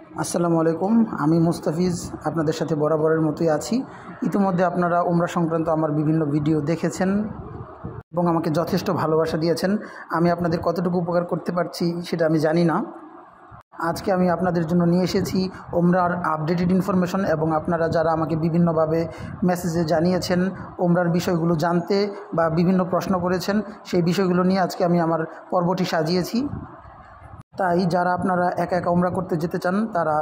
আসসালামু আলাইকুম। আমি মুস্তাফিজ আপনাদের সাথে বরাবরের মতোই আছি। ইতিমধ্যে আপনারা উমরা সংক্রান্ত আমার বিভিন্ন ভিডিও দেখেছেন এবং আমাকে যথেষ্ট ভালোবাসা দিয়েছেন। আমি আপনাদের কতটুকু উপকার করতে পারছি সেটা আমি জানি না। আজকে আমি আপনাদের জন্য নিয়ে এসেছি উমরার আপডেটেড ইনফরমেশন, এবং আপনারা যারা আমাকে বিভিন্নভাবে মেসেজে জানিয়েছেন উমরার বিষয়গুলো জানতে বা বিভিন্ন প্রশ্ন করেছেন, সেই বিষয়গুলো নিয়ে আজকে আমি আমার পর্বটি সাজিয়েছি। তাই যারা আপনারা একা একা উমরা করতে যেতে চান তারা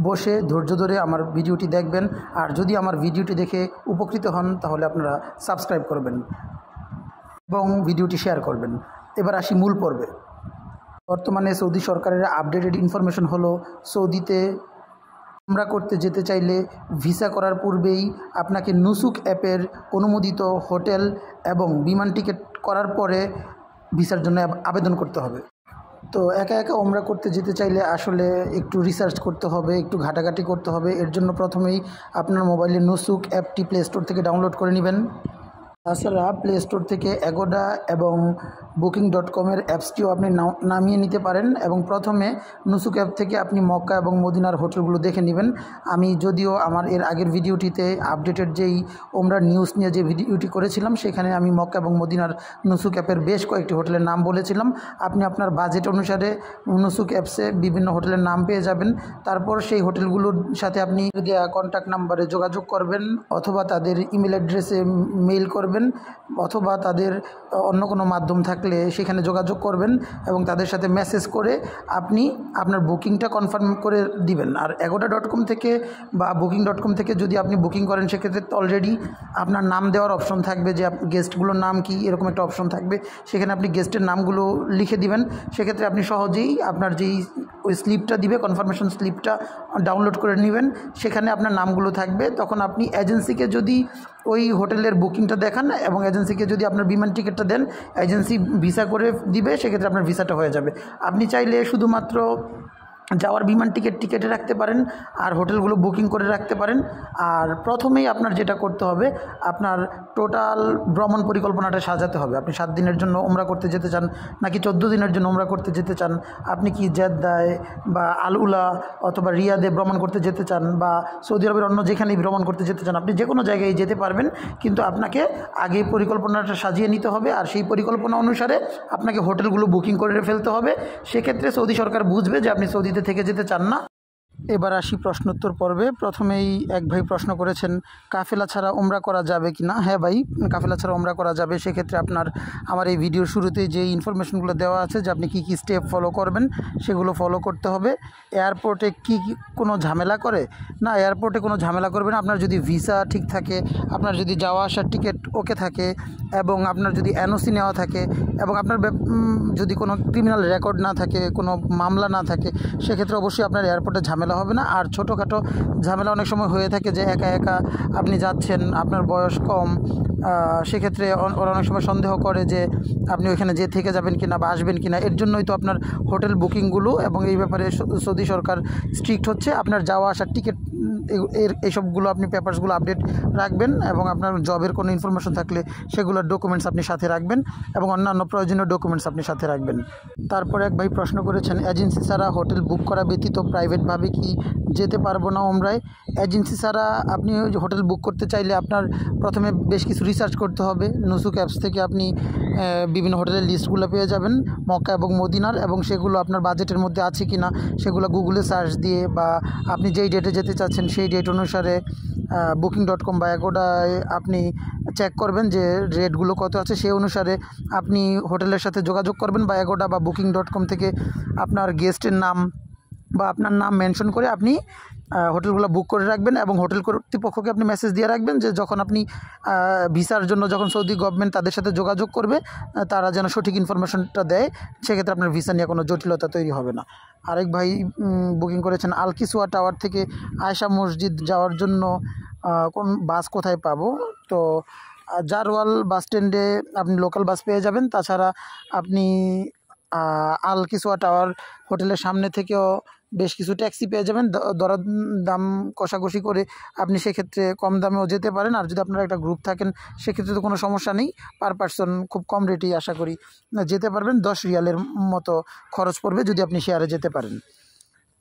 বসে ধৈর্য ধরে আমার ভিডিওটি দেখবেন, আর যদি আমার ভিডিওটি দেখে উপকৃত হন তাহলে আপনারা সাবস্ক্রাইব করবেন এবং ভিডিওটি শেয়ার করবেন। এবার আসি মূল পর্বে। বর্তমানে সৌদি সরকারের আপডেটেড ইনফরমেশন হলো, সৌদিতে উমরা করতে যেতে চাইলে ভিসা করার পূর্বেই আপনাকে নুসুক অ্যাপের অনুমোদিত হোটেল এবং বিমান টিকিট করার পরে ভিসার জন্য আবেদন করতে হবে। তো একা একা উমরা করতে যেতে চাইলে আসলে একটু রিসার্চ করতে হবে, একটু ঘাটাঘাটি করতে হবে। এর জন্য প্রথমেই আপনার মোবাইলে নুসুক অ্যাপটি প্লে স্টোর থেকে ডাউনলোড করে নেবেন। তাছাড়া প্লে স্টোর থেকে অ্যাগোডা এবং বুকিং.com-এর অ্যাপসটিও আপনি নামিয়ে নিতে পারেন, এবং প্রথমে নুসুক অ্যাপ থেকে আপনি মক্কা এবং মদিনার হোটেলগুলো দেখে নেবেন। আমি যদিও আমার এর আগের ভিডিওটিতে আপডেটেড যেই উমরার নিউজ নিয়ে যে ভিডিওটি করেছিলাম সেখানে আমি মক্কা এবং মদিনার নুসুক অ্যাপের বেশ কয়েকটি হোটেলের নাম বলেছিলাম। আপনি আপনার বাজেট অনুসারে নুসুক অ্যাপসে বিভিন্ন হোটেলের নাম পেয়ে যাবেন। তারপর সেই হোটেলগুলোর সাথে আপনি দেওয়া কন্ট্যাক্ট নাম্বারে যোগাযোগ করবেন, অথবা তাদের ইমেল অ্যাড্রেসে মেইল করবেন, অথবা তাদের অন্য কোনো মাধ্যম থাকলে সেখানে যোগাযোগ করবেন এবং তাদের সাথে মেসেজ করে আপনি আপনার বুকিংটা কনফার্ম করে দিবেন। আর agoda.com থেকে বা booking.com থেকে যদি আপনি বুকিং করেন সেক্ষেত্রে অলরেডি আপনার নাম দেওয়ার অপশন থাকবে, যে গেস্টগুলোর নাম কি এরকম একটা অপশন থাকবে, সেখানে আপনি গেস্টের নামগুলো লিখে দিবেন। সেক্ষেত্রে আপনি সহজেই আপনার যেই ওই স্লিপটা দিবে, কনফার্মেশন স্লিপটা ডাউনলোড করে নেবেন, সেখানে আপনার নামগুলো থাকবে। তখন আপনি এজেন্সিকে যদি ওই হোটেলের বুকিংটা দেখান এবং এজেন্সিকে যদি আপনার বিমান টিকিটটা দেন, এজেন্সি ভিসা করে দিবে, সেক্ষেত্রে আপনার ভিসাটা হয়ে যাবে। আপনি চাইলে শুধুমাত্র যাওয়ার বিমান টিকেটে রাখতে পারেন আর হোটেলগুলো বুকিং করে রাখতে পারেন। আর প্রথমেই আপনার যেটা করতে হবে, আপনার টোটাল ভ্রমণ পরিকল্পনাটা সাজাতে হবে। আপনি 7 দিনের জন্য উমরা করতে যেতে চান নাকি 14 দিনের জন্য উমরা করতে যেতে চান, আপনি কি জেদ্দায় বা আল উলা অথবা রিয়াদে ভ্রমণ করতে যেতে চান, বা সৌদি আরবের অন্য যেখানেই ভ্রমণ করতে যেতে চান, আপনি যে কোনো জায়গায় যেতে পারবেন। কিন্তু আপনাকে আগে পরিকল্পনাটা সাজিয়ে নিতে হবে, আর সেই পরিকল্পনা অনুসারে আপনাকে হোটেলগুলো বুকিং করে ফেলতে হবে। সেক্ষেত্রে সৌদি সরকার বুঝবে যে আপনি সৌদিতে থেকে যেতে চান না। এবার আসি প্রশ্নোত্তর পর্বে। প্রথমেই এক ভাই প্রশ্ন করেছেন, কাফেলা ছাড়া উমরা করা যাবে কি না? হ্যাঁ ভাই, কাফেলা ছাড়া উমরা করা যাবে। সেক্ষেত্রে আপনার আমার এই ভিডিওর শুরুতে যে ইনফরমেশনগুলো দেওয়া আছে যে আপনি কী কী স্টেপ ফলো করবেন সেগুলো ফলো করতে হবে। এয়ারপোর্টে কি কোনো ঝামেলা করে? না, এয়ারপোর্টে কোনো ঝামেলা করবে না। আপনার যদি ভিসা ঠিক থাকে, আপনার যদি যাওয়া আসার টিকিট ওকে থাকে, এবং আপনার যদি এনওসি নেওয়া থাকে, এবং আপনার যদি কোনো ক্রিমিনাল রেকর্ড না থাকে, কোনো মামলা না থাকে, সেক্ষেত্রে অবশ্যই আপনার এয়ারপোর্টে ঝামেলা হবে না। আর ছোটোখাটো ঝামেলা অনেক সময় হয়ে থাকে, যে একা একা আপনি যাচ্ছেন, আপনার বয়স কম, সেক্ষেত্রে ওরা অনেক সময় সন্দেহ করে যে আপনি ওইখানে যে থেকে যাবেন কিনা বা আসবেন কিনা। এর জন্যই তো আপনার হোটেল বুকিংগুলো, এবং এই ব্যাপারে সৌদি সরকার স্ট্রিক্ট হচ্ছে। আপনার যাওয়া আসার টিকিট এইসবগুলো আপনি পেপারসগুলো আপডেট রাখবেন, এবং আপনার জবের কোনো ইনফরমেশন থাকলে সেগুলোর ডকুমেন্টস আপনি সাথে রাখবেন, এবং অন্যান্য প্রয়োজনীয় ডকুমেন্টস আপনি সাথে রাখবেন। তারপরে এক ভাই প্রশ্ন করেছেন, এজেন্সি ছাড়া হোটেল বুক করা ব্যতীত প্রাইভেটভাবে কি যেতে পারবো না উমরায়? এজেন্সি ছাড়া আপনি হোটেল বুক করতে চাইলে আপনার প্রথমে বেশ কিছু রিসার্চ করতে হবে। নুসুক অ্যাপস থেকে আপনি বিভিন্ন হোটেলের লিস্টগুলো পেয়ে যাবেন মক্কা এবং মদিনার, এবং সেগুলো আপনার বাজেটের মধ্যে আছে কি না সেগুলো গুগলে সার্চ দিয়ে, বা আপনি যেই ডেটে যেতে চাচ্ছেন সেই ডেট অনুসারে booking.com বা অ্যাগোডায় আপনি চেক করবেন যে রেটগুলো কত আছে। সেই অনুসারে আপনি হোটেলের সাথে যোগাযোগ করবেন, বা অ্যাগোডা বা booking.com থেকে আপনার গেস্টের নাম বা আপনার নাম মেনশন করে আপনি হোটেলগুলো বুক করে রাখবেন, এবং হোটেল কর্তৃপক্ষকে আপনি মেসেজ দিয়ে রাখবেন যে যখন আপনি ভিসার জন্য যখন সৌদি গভর্নমেন্ট তাদের সাথে যোগাযোগ করবে, তারা যেন সঠিক ইনফরমেশনটা দেয়। সেক্ষেত্রে আপনার ভিসা নিয়ে কোনো জটিলতা তৈরি হবে না। আরেক ভাই বুকিং করেছেন, আল কিসওয়া টাওয়ার থেকে আয়েশা মসজিদ যাওয়ার জন্য কোন বাস কোথায় পাবো? তো জারওয়াল বাস স্ট্যান্ডে আপনি লোকাল বাস পেয়ে যাবেন। তাছাড়া আপনি আল কিসওয়া টাওয়ার হোটেলের সামনে থেকেও বেশ কিছু ট্যাক্সি পেয়ে যাবেন। দাম কষাকষি করে আপনি সেক্ষেত্রে কম দামেও যেতে পারেন। আর যদি আপনারা একটা গ্রুপ থাকেন সেক্ষেত্রে তো কোনো সমস্যা নেই, পার পারসন খুব কম রেটেই আশা করি যেতে পারবেন। 10 রিয়ালের মতো খরচ পড়বে যদি আপনি শেয়ারে যেতে পারেন।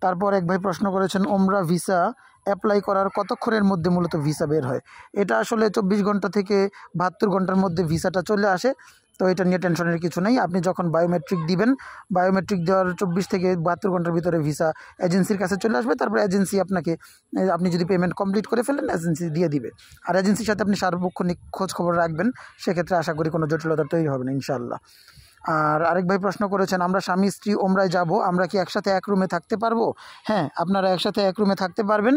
তারপর এক ভাই প্রশ্ন করেছেন ওমরা ভিসা অ্যাপ্লাই করার কতক্ষণের মধ্যে মূলত ভিসা বের হয়। এটা আসলে 24 ঘন্টা থেকে 72 ঘন্টার মধ্যে ভিসাটা চলে আসে। তো এটা নিয়ে টেনশনের কিছু নেই। আপনি যখন বায়োমেট্রিক দিবেন, বায়োমেট্রিক দেওয়ার 24 থেকে 72 ঘন্টার ভিতরে ভিসা এজেন্সির কাছে চলে আসবে। তারপর এজেন্সি আপনাকে, আপনি যদি পেমেন্ট কমপ্লিট করে ফেলেন, এজেন্সি দিয়ে দিবে। আর এজেন্সির সাথে আপনি সার্বক্ষণিক খোঁজ খবর রাখবেন, সেক্ষেত্রে আশা করি কোনো জটিলতা তৈরি হবে না ইনশাআল্লাহ। আর আরেক ভাই প্রশ্ন করেছেন আমরা স্বামী স্ত্রী ওমরায় যাব, আমরা কি একসাথে এক রুমে থাকতে পারবো? হ্যাঁ, আপনারা একসাথে এক রুমে থাকতে পারবেন।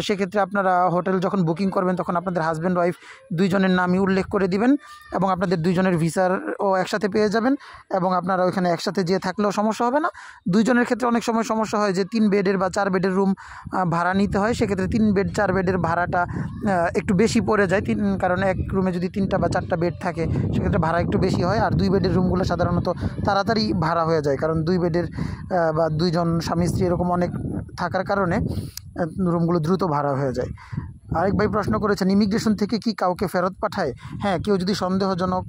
সেক্ষেত্রে আপনারা হোটেল যখন বুকিং করবেন তখন আপনাদের হাজব্যান্ড ওয়াইফ দুইজনের নামই উল্লেখ করে দিবেন এবং আপনাদের দুইজনের ভিসারও একসাথে পেয়ে যাবেন এবং আপনারা ওইখানে একসাথে যেয়ে থাকলেও সমস্যা হবে না। দুইজনের ক্ষেত্রে অনেক সময় সমস্যা হয় যে 3 বেডের বা 4 বেডের রুম ভাড়া নিতে হয়। সেক্ষেত্রে 3 বেড 4 বেডের ভাড়াটা একটু বেশি পড়ে যায়, কারণ এক রুমে যদি 3টা বা 4টা বেড থাকে সেক্ষেত্রে ভাড়া একটু বেশি হয়। আর 2 বেডের রুমগুলো সাধারণত তাড়াতাড়ি ভাড়া হয়ে যায়, কারণ 2 বেডের বা 2 জন স্বামী স্ত্রী এরকম অনেক থাকার কারণে রুমগুলো দ্রুত ভাড়া হয়ে যায়। আরেক ভাই প্রশ্ন করেছেন ইমিগ্রেশন থেকে কি কাউকে ফেরত পাঠায়? হ্যাঁ, কেউ যদি সন্দেহজনক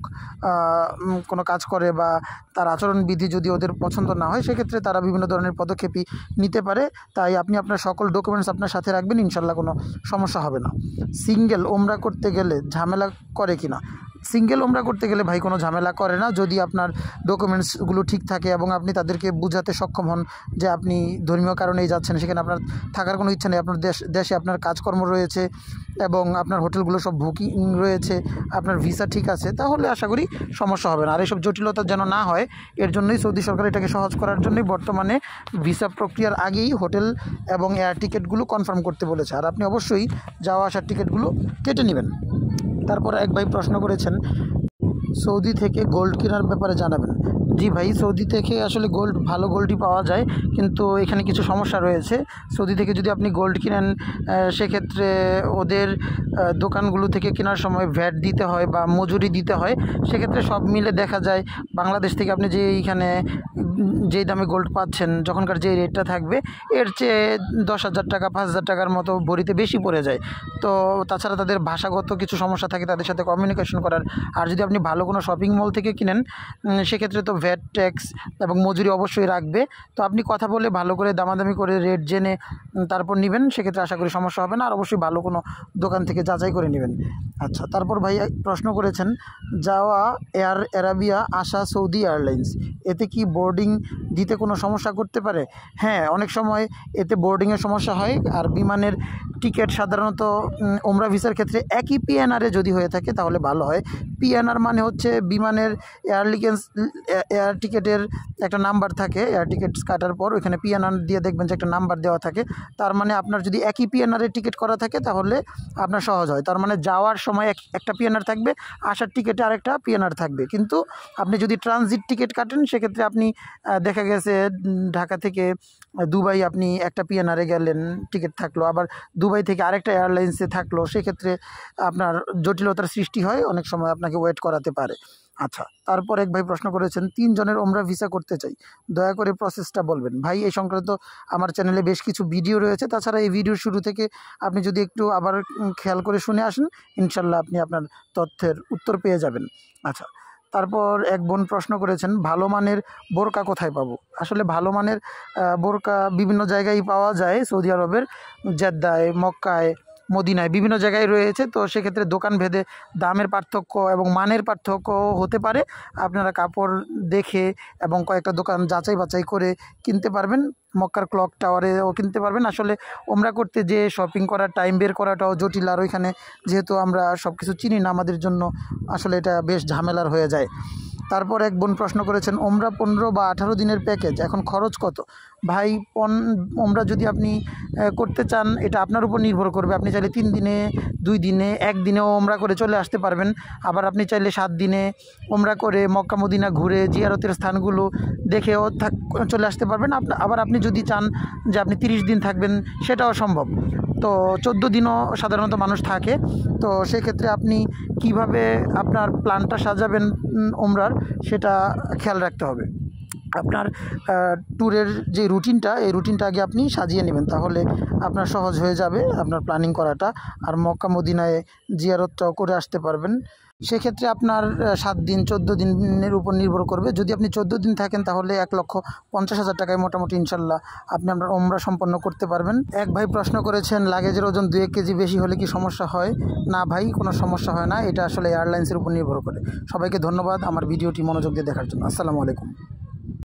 কোনো কাজ করে বা তার আচরণবিধি যদি ওদের পছন্দ না হয়, সেক্ষেত্রে তারা বিভিন্ন ধরনের পদক্ষেপই নিতে পারে। তাই আপনি আপনার সকল ডকুমেন্টস আপনার সাথে রাখবেন, ইনশাল্লাহ কোনো সমস্যা হবে না। সিঙ্গেল ওমরা করতে গেলে ঝামেলা করে কিনা? সিঙ্গেল ওমরা করতে গেলে ভাই কোনো ঝামেলা করে না, যদি আপনার ডকুমেন্টসগুলো ঠিক থাকে এবং আপনি তাদেরকে বোঝাতে সক্ষম হন যে আপনি ধর্মীয় কারণেই যাচ্ছেন, সেখানে আপনার থাকার কোনো ইচ্ছা নেই, আপনার দেশে আপনার কাজকর্ম রয়েছে এবং আপনার হোটেলগুলো সব বুকিং রয়েছে, আপনার ভিসা ঠিক আছে, তাহলে আশা করি সমস্যা হবে না। আর এইসব জটিলতা যেন না হয়, এর জন্যই সৌদি সরকার এটাকে সহজ করার জন্যই বর্তমানে ভিসা প্রক্রিয়ার আগেই হোটেল এবং এয়ার টিকিটগুলো কনফার্ম করতে বলেছে। আর আপনি অবশ্যই যাওয়া আসার টিকিটগুলো কেটে নেবেন। তারপর এক ভাই প্রশ্ন করেছেন সৌদি থেকে গোল্ড কেনার ব্যাপারে জানাবেন। জি ভাই, সৌদি থেকে আসলে ভালো গোল্ডই পাওয়া যায়, কিন্তু এখানে কিছু সমস্যা রয়েছে। সৌদি থেকে যদি আপনি গোল্ড কিনেন, সেক্ষেত্রে ওদের দোকানগুলো থেকে কেনার সময় ভ্যাট দিতে হয় বা মজুরি দিতে হয়। সেক্ষেত্রে সব মিলে দেখা যায় বাংলাদেশ থেকে আপনি যে এইখানে যেই দামে গোল্ড পাচ্ছেন, যখনকার যে রেটটা থাকবে এর চেয়ে 10,000 টাকা 5,000 টাকার মতো ভরিতে বেশি পড়ে যায়। তো তাছাড়া তাদের ভাষাগত কিছু সমস্যা থাকে তাদের সাথে কমিউনিকেশন করার। আর যদি আপনি ভালো কোনো শপিং মল থেকে কিনেন, সেক্ষেত্রে তো ভ্যাট ট্যাক্স এবং মজুরি অবশ্যই রাখবে। তো আপনি কথা বলে ভালো করে দামাদামি করে রেট জেনে তারপর নেবেন, সেক্ষেত্রে আশা করি সমস্যা হবে না। আর অবশ্যই ভালো কোনো দোকান থেকে যাচাই করে নেবেন। আচ্ছা, তারপর ভাই প্রশ্ন করেছেন যাওয়া এয়ার আরাবিয়া আসা সৌদি এয়ারলাইন্স, এতে কি বোর্ডিং দিতে কোনো সমস্যা করতে পারে? হ্যাঁ, অনেক সময় এতে বোর্ডিংয়ের সমস্যা হয়। আর বিমানের টিকিট সাধারণত ওমরা ভিসার ক্ষেত্রে একই পিএনআরে যদি হয়ে থাকে তাহলে ভালো হয়। পিএনআর মানে হচ্ছে বিমানের এয়ার টিকিটের একটা নাম্বার থাকে, এয়ার টিকিট কাটার পর ওইখানে পিএনআর দিয়ে দেখবেন যে একটা নাম্বার দেওয়া থাকে। তার মানে আপনার যদি একই পিএনআরের টিকিট করা থাকে তাহলে আপনার সহজ হয়। তার মানে যাওয়ার সময় একটা পিএনআর থাকবে, আসার টিকিটে আরেকটা পিএনআর থাকবে। কিন্তু আপনি যদি ট্রানজিট টিকিট কাটেন, সেক্ষেত্রে আপনি দেখা গেছে ঢাকা থেকে দুবাই আপনি একটা পিএনআরে গেলেন, টিকিট থাকলো, আবার দুবাই থেকে আরেকটা এয়ারলাইন্সে থাকলো, সেক্ষেত্রে আপনার জটিলতার সৃষ্টি হয়, অনেক সময় আপনাকে ওয়েট করাতে পারে। আচ্ছা, তারপর এক ভাই প্রশ্ন করেছেন 3 জনের ওমরা ভিসা করতে চাই, দয়া করে প্রসেসটা বলবেন। ভাই, এই সংক্রান্ত আমার চ্যানেলে বেশ কিছু ভিডিও রয়েছে। তাছাড়া এই ভিডিওর শুরু থেকে আপনি যদি একটু আবার খেয়াল করে শুনে আসেন, ইনশাল্লাহ আপনি আপনার তথ্যের উত্তর পেয়ে যাবেন। আচ্ছা, তারপর এক বোন প্রশ্ন করেছেন ভালো মানের বোরকা কোথায় পাবো? আসলে ভালো মানের বোরকা বিভিন্ন জায়গায় পাওয়া যায়, সৌদি আরবের জেদ্দায়, মক্কায়, মদিনায় বিভিন্ন জায়গায় রয়েছে। তো সেক্ষেত্রে দোকান ভেদে দামের পার্থক্য এবং মানের পার্থক্য হতে পারে। আপনারা কাপড় দেখে এবং কয়েকটা দোকান যাচাই বাছাই করে কিনতে পারবেন। মক্কার ক্লক টাওয়ারেও কিনতে পারবেন। আসলে ওমরা করতে যে শপিং করার টাইম বের করাটাও জটিল, আর ওইখানে যেহেতু আমরা সব কিছু চিনি না, আমাদের জন্য আসলে এটা বেশ ঝামেলার হয়ে যায়। তারপর এক বোন প্রশ্ন করেছেন ওমরা 15 বা 18 দিনের প্যাকেজ, এখন খরচ কত? ভাই, ওমরা যদি আপনি করতে চান, এটা আপনার উপর নির্ভর করবে। আপনি চাইলে 3 দিনে, 2 দিনে, 1 দিনেও ওমরা করে চলে আসতে পারবেন। আবার আপনি চাইলে 7 দিনে ওমরা করে মক্কা মদিনা ঘুরে জিয়ারতের স্থানগুলো দেখেও চলে আসতে পারবেন। আবার আপনি যদি চান যে আপনি 30 দিন থাকবেন, সেটাও সম্ভব। তো 14 দিনও সাধারণত মানুষ থাকে। তো সেক্ষেত্রে আপনি কিভাবে আপনার প্ল্যানটা সাজাবেন ওমরার, সেটা খেয়াল রাখতে হবে। আপনার ট্যুরের যে রুটিনটা, এই রুটিনটা আগে আপনি সাজিয়ে নেবেন, তাহলে আপনার সহজ হয়ে যাবে আপনার প্ল্যানিং করাটা। আর মক্কা মদিনায় জিয়ারতটাও করে আসতে পারবেন। সেক্ষেত্রে আপনার 7 দিন 14 দিনের উপর নির্ভর করবে। যদি আপনি 14 দিন থাকেন তাহলে 1,50,000 টাকায় মোটামুটি ইনশাল্লাহ আপনি আপনার ওমরা সম্পন্ন করতে পারবেন। এক ভাই প্রশ্ন করেছেন, লাগেজের ওজন 2-1 কেজি বেশি হলে কি সমস্যা হয়? না ভাই, কোনো সমস্যা হয় না। এটা আসলে এয়ারলাইন্সের উপর নির্ভর করে। সবাইকে ধন্যবাদ আমার ভিডিওটি মনোযোগ দিয়ে দেখার জন্য। আসসালামু আলাইকুম।